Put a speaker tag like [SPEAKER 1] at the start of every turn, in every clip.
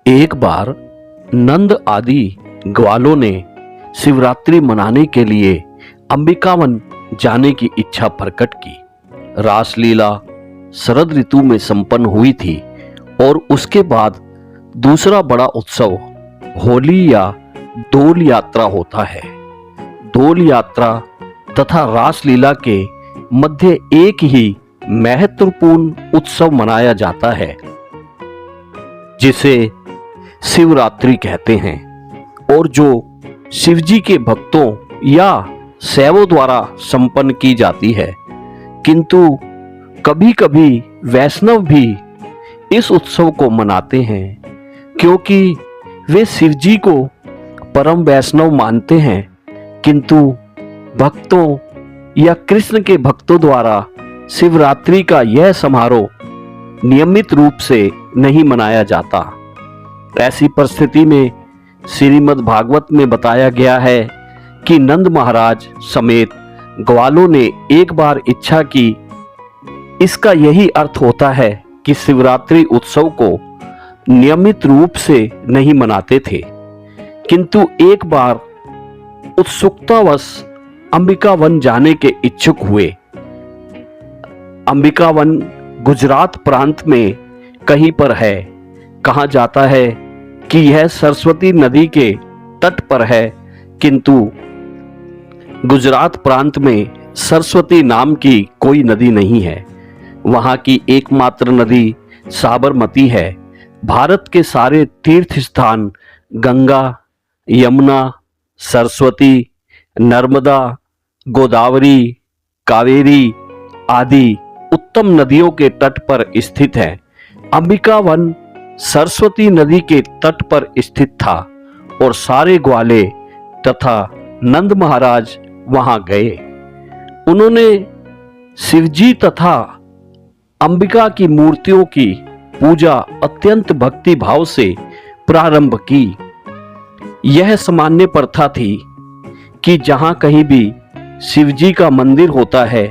[SPEAKER 1] एक बार नंद आदि ग्वालों ने शिवरात्रि मनाने के लिए अंबिकावन जाने की इच्छा प्रकट की। रासलीला शरद ऋतु में संपन्न हुई थी और उसके बाद दूसरा बड़ा उत्सव होली या डोल यात्रा होता है। डोल यात्रा तथा रासलीला के मध्य एक ही महत्वपूर्ण उत्सव मनाया जाता है जिसे शिवरात्रि कहते हैं और जो शिवजी के भक्तों या शैवों द्वारा संपन्न की जाती है। किंतु कभी कभी वैष्णव भी इस उत्सव को मनाते हैं क्योंकि वे शिवजी को परम वैष्णव मानते हैं, किंतु भक्तों या कृष्ण के भक्तों द्वारा शिवरात्रि का यह समारोह नियमित रूप से नहीं मनाया जाता। ऐसी परिस्थिति में श्रीमद् भागवत में बताया गया है कि नंद महाराज समेत ग्वालों ने एक बार इच्छा की। इसका यही अर्थ होता है कि शिवरात्रि उत्सव को नियमित रूप से नहीं मनाते थे, किंतु एक बार उत्सुकतावश अंबिकावन जाने के इच्छुक हुए। अंबिकावन गुजरात प्रांत में कहीं पर है। कहा जाता है कि यह सरस्वती नदी के तट पर है, किंतु गुजरात प्रांत में सरस्वती नाम की कोई नदी नहीं है। वहां की एकमात्र नदी साबरमती है। भारत के सारे तीर्थ स्थान गंगा, यमुना, सरस्वती, नर्मदा, गोदावरी, कावेरी आदि उत्तम नदियों के तट पर स्थित है। अंबिकावन सरस्वती नदी के तट पर स्थित था और सारे ग्वाले तथा नंद महाराज वहां गए। उन्होंने शिवजी तथा अंबिका की मूर्तियों की पूजा अत्यंत भक्ति भाव से प्रारंभ की। यह सामान्य प्रथा थी कि जहां कहीं भी शिवजी का मंदिर होता है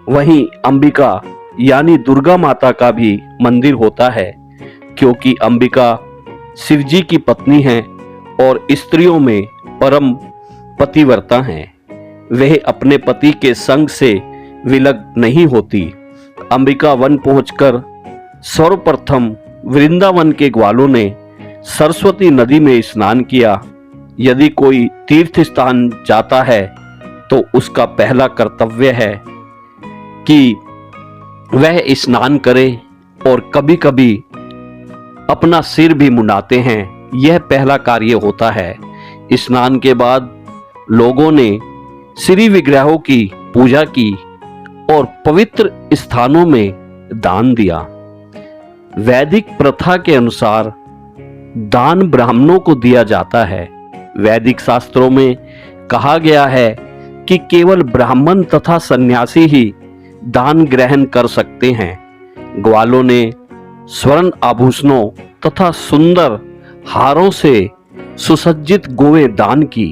[SPEAKER 1] वहीं अंबिका यानी दुर्गा माता का भी मंदिर होता है, क्योंकि अंबिका शिवजी की पत्नी हैं और स्त्रियों में परम पतिव्रता हैं। वह अपने पति के संग से विलग नहीं होती। अंबिका वन पहुंचकर सर्वप्रथम वृंदावन के ग्वालों ने सरस्वती नदी में स्नान किया। यदि कोई तीर्थ स्थान जाता है तो उसका पहला कर्तव्य है कि वह स्नान करे और कभी कभी अपना सिर भी मुंडाते हैं। यह पहला कार्य होता है। स्नान के बाद लोगों ने श्री विग्रहों की पूजा की और पवित्र स्थानों में दान दिया। वैदिक प्रथा के अनुसार दान ब्राह्मणों को दिया जाता है। वैदिक शास्त्रों में कहा गया है कि केवल ब्राह्मण तथा सन्यासी ही दान ग्रहण कर सकते हैं। ग्वालों ने स्वर्ण आभूषणों तथा सुंदर हारों से सुसज्जित गोवें दान की।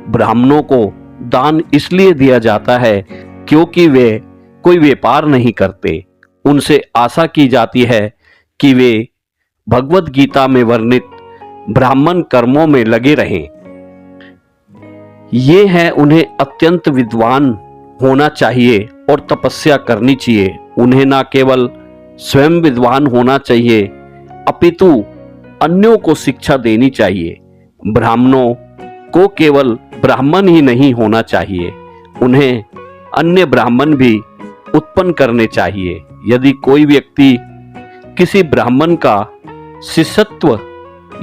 [SPEAKER 1] ब्राह्मणों को दान इसलिए दिया जाता है क्योंकि वे कोई व्यापार नहीं करते। उनसे आशा की जाती है कि वे भगवत गीता में वर्णित ब्राह्मण कर्मों में लगे रहें। ये है उन्हें अत्यंत विद्वान होना चाहिए और तपस्या करनी चाहिए। उन्हें न केवल स्वयं विद्वान होना चाहिए अपितु अन्यों को शिक्षा देनी चाहिए। ब्राह्मणों को केवल ब्राह्मण ही नहीं होना चाहिए, उन्हें अन्य ब्राह्मण भी उत्पन्न करने चाहिए। यदि कोई व्यक्ति किसी ब्राह्मण का शिष्यत्व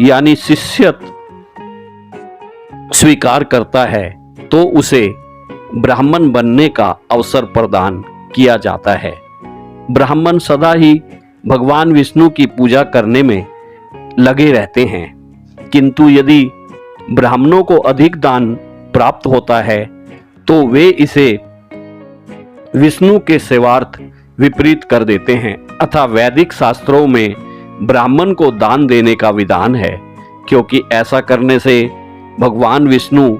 [SPEAKER 1] यानी शिष्यत्व स्वीकार करता है तो उसे ब्राह्मण बनने का अवसर प्रदान किया जाता है। ब्राह्मण सदा ही भगवान विष्णु की पूजा करने में लगे रहते हैं, किंतु यदि ब्राह्मणों को अधिक दान प्राप्त होता है तो वे इसे विष्णु के सेवार्थ विपरीत कर देते हैं। अतः वैदिक शास्त्रों में ब्राह्मण को दान देने का विधान है, क्योंकि ऐसा करने से भगवान विष्णु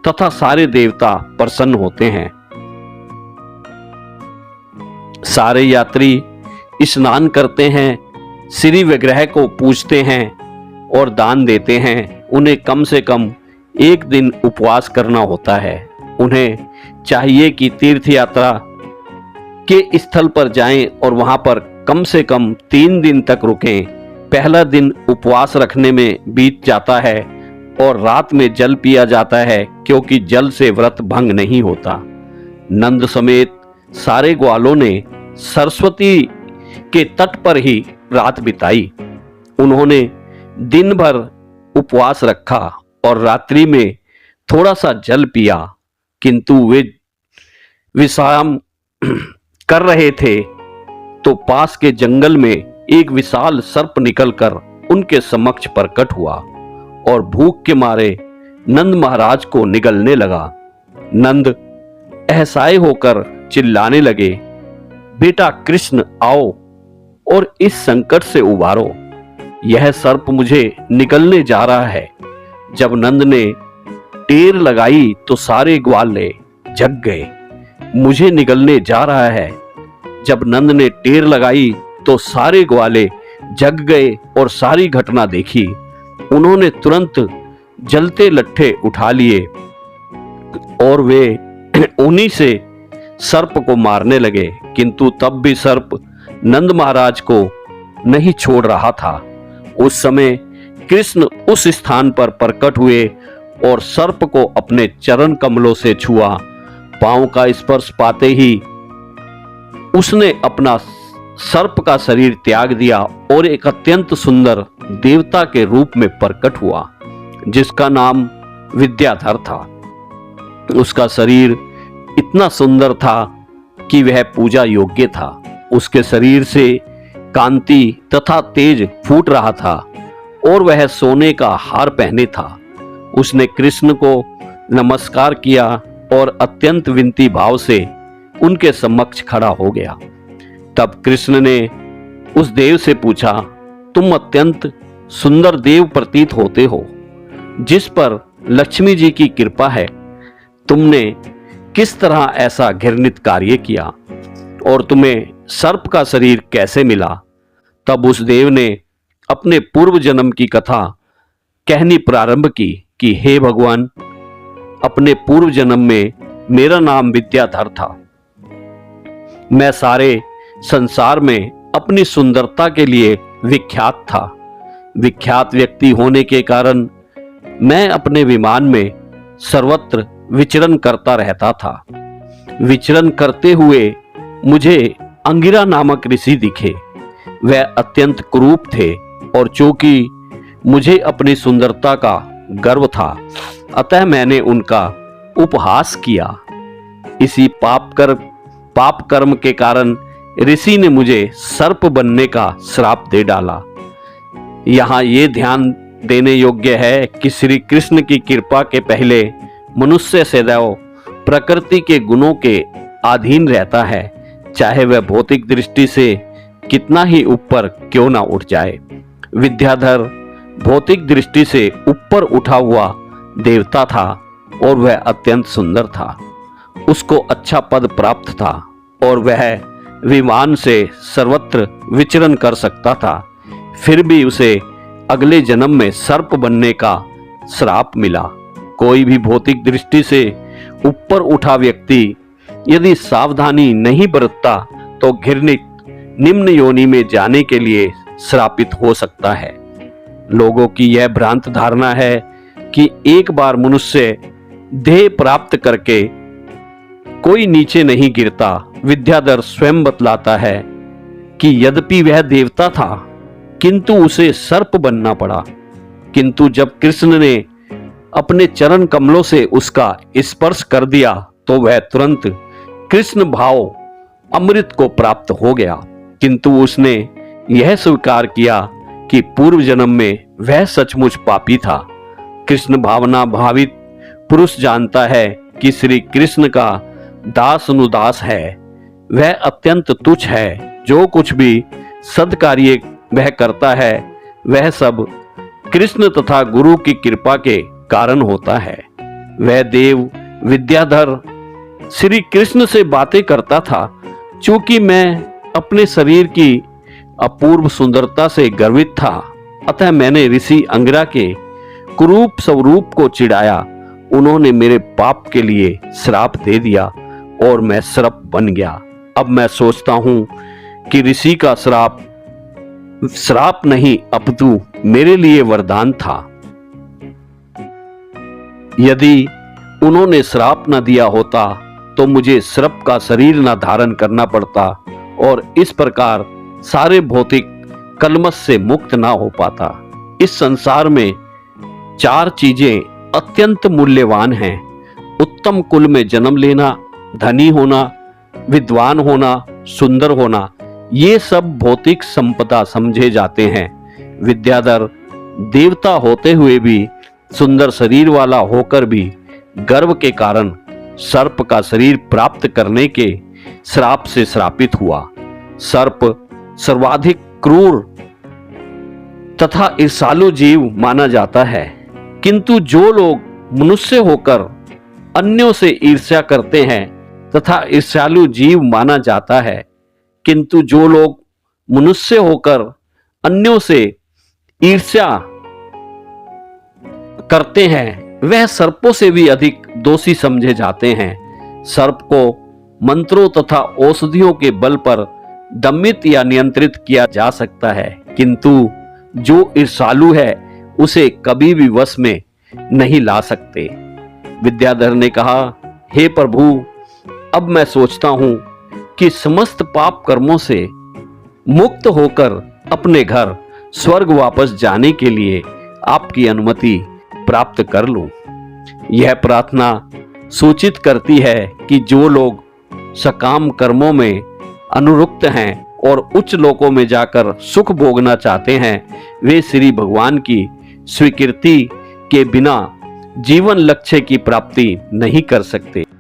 [SPEAKER 1] तथा सारे देवता प्रसन्न होते हैं। सारे यात्री स्नान करते हैं, श्री विग्रह को पूजते हैं, और दान देते हैं उन्हें कम से कम एक दिन उपवास करना होता है। उन्हें चाहिए कि तीर्थ यात्रा के स्थल पर जाएं और वहां पर कम से कम 3 दिन तक रुकें। पहला दिन उपवास रखने में बीत जाता है और रात में जल पिया जाता है, क्योंकि जल से व्रत भंग नहीं होता। नंद समेत सारे ग्वालों ने सरस्वती के तट पर ही रात बिताई। उन्होंने दिन भर उपवास रखा और रात्रि में थोड़ा सा जल पिया, किंतु वे विश्राम कर रहे थे तो पास के जंगल में एक विशाल सर्प निकलकर उनके समक्ष प्रकट हुआ और भूख के मारे नंद महाराज को निगलने लगा। नंद असहाय होकर चिल्लाने लगे, बेटा कृष्ण आओ और इस संकट से उबारो, यह सर्प मुझे निगलने जा रहा है। जब नंद ने टेर लगाई तो सारे ग्वाले जग गए, मुझे निगलने जा रहा है। जब नंद ने टेर लगाई तो सारे ग्वाले जग गए और सारी घटना देखी। उन्होंने तुरंत जलते लट्ठे उठा लिए और वे उन्हीं से सर्प को मारने लगे, किंतु तब भी सर्प नंद महाराज को नहीं छोड़ रहा था। उस समय कृष्ण उस स्थान पर प्रकट हुए और सर्प को अपने चरण कमलों से छुआ। पांव का स्पर्श पाते ही उसने अपना सर्प का शरीर त्याग दिया और एक अत्यंत सुंदर देवता के रूप में प्रकट हुआ, जिसका नाम विद्याधर था। उसका शरीर इतना सुंदर था कि वह पूजा योग्य था। उसके शरीर से कांति तथा तेज फूट रहा था और वह सोने का हार पहने था। उसने कृष्ण को नमस्कार किया और अत्यंत विनती भाव से उनके समक्ष खड़ा हो गया। तब कृष्ण ने उस देव से पूछा, तुम अत्यंत सुंदर देव प्रतीत होते हो, जिस पर लक्ष्मी जी की कृपा है। तुमने किस तरह ऐसा घृणित कार्य किया और तुम्हें सर्प का शरीर कैसे मिला? तब उस देव ने अपने पूर्व जन्म की कथा कहनी प्रारंभ की कि हे भगवान, अपने पूर्व जन्म में मेरा नाम विद्याधर था। मैं सारे संसार में अपनी सुंदरता के लिए विख्यात था। विख्यात व्यक्ति होने के कारण मैं अपने विमान में सर्वत्र विचरण करता रहता था। विचरण करते हुए मुझे अंगिरा नामक ऋषि दिखे। वह अत्यंत कुरूप थे और चूंकि मुझे अपनी सुंदरता का गर्व था, अतः मैंने उनका उपहास किया। इसी पाप कर्म के कारण ऋषि ने मुझे सर्प बनने का श्राप दे डाला। यहाँ ये ध्यान देने योग्य है कि श्री कृष्ण की कृपा के पहले मनुष्य सदैव प्रकृति के गुणों के अधीन रहता है, चाहे वह भौतिक दृष्टि से कितना ही ऊपर क्यों ना उठ जाए। विद्याधर भौतिक दृष्टि से ऊपर उठा हुआ देवता था और वह अत्यंत सुंदर था। उसको अच्छा पद प्राप्त था और वह विमान से सर्वत्र विचरण कर सकता था। फिर भी उसे अगले जन्म में सर्प बनने का श्राप मिला। कोई भी भौतिक दृष्टि से ऊपर उठा व्यक्ति यदि सावधानी नहीं बरतता तो घृणित निम्न योनि में जाने के लिए श्रापित हो सकता है। लोगों की यह भ्रांत धारणा है कि एक बार मनुष्य देह प्राप्त करके कोई नीचे नहीं गिरता। विद्याधर स्वयं बतलाता है कि यद्यपि वह देवता था, किंतु उसे सर्प बनना पड़ा। किंतु जब कृष्ण ने अपने चरण कमलों से उसका स्पर्श कर दिया तो वह तुरंत कृष्ण भाव अमृत को प्राप्त हो गया। किंतु उसने यह स्वीकार किया कि पूर्व जन्म में वह सचमुच पापी था। कृष्ण भावना भावित पुरुष जानता है कि श्री कृष्ण का दास अनुदास है, वह अत्यंत तुच्छ है। जो कुछ भी सद्कार्य वह करता है वह सब कृष्ण तथा गुरु की कृपा के कारण होता है। वह देव विद्याधर श्री कृष्ण से बातें करता था। चूंकि मैं अपने शरीर की अपूर्व सुंदरता से गर्वित था अतः मैंने ऋषि अंगिरा के कुरूप स्वरूप को चिढ़ाया। उन्होंने मेरे पाप के लिए श्राप दे दिया और मैं सर्प बन गया। अब मैं सोचता हूं कि ऋषि का श्राप नहीं अपितु मेरे लिए वरदान था। यदि उन्होंने श्राप न दिया होता तो मुझे सर्प का शरीर न धारण करना पड़ता और इस प्रकार सारे भौतिक कलमश से मुक्त ना हो पाता। इस संसार में 4 चीजें अत्यंत मूल्यवान हैं। उत्तम कुल में जन्म लेना, धनी होना, विद्वान होना, सुंदर होना, ये सब भौतिक संपदा समझे जाते हैं। विद्याधर देवता होते हुए भी, सुंदर शरीर वाला होकर भी गर्व के कारण सर्प का शरीर प्राप्त करने के श्राप से श्रापित हुआ। सर्प सर्वाधिक क्रूर तथा ईर्ष्यालु जीव माना जाता है, किंतु जो लोग मनुष्य होकर अन्यों से ईर्ष्या करते हैं तथा ईर्ष्यालु जीव माना जाता है, किंतु जो लोग मनुष्य होकर अन्यों से ईर्ष्या करते हैं वह सर्पों से भी अधिक दोषी समझे जाते हैं। सर्प को मंत्रों तथा औषधियों के बल पर दमित या नियंत्रित किया जा सकता है, किंतु जो ईर्ष्यालु है उसे कभी भी वश में नहीं ला सकते। विद्याधर ने कहा, हे प्रभु, अब मैं सोचता हूं कि समस्त पाप कर्मों से मुक्त होकर अपने घर स्वर्ग वापस जाने के लिए आपकी अनुमति प्राप्त कर लूं। यह प्रार्थना सूचित करती है कि जो लोग सकाम कर्मों में अनुरक्त हैं और उच्च लोकों में जाकर सुख भोगना चाहते हैं, वे श्री भगवान की स्वीकृति के बिना जीवन लक्ष्य की प्राप्ति नहीं कर सकते।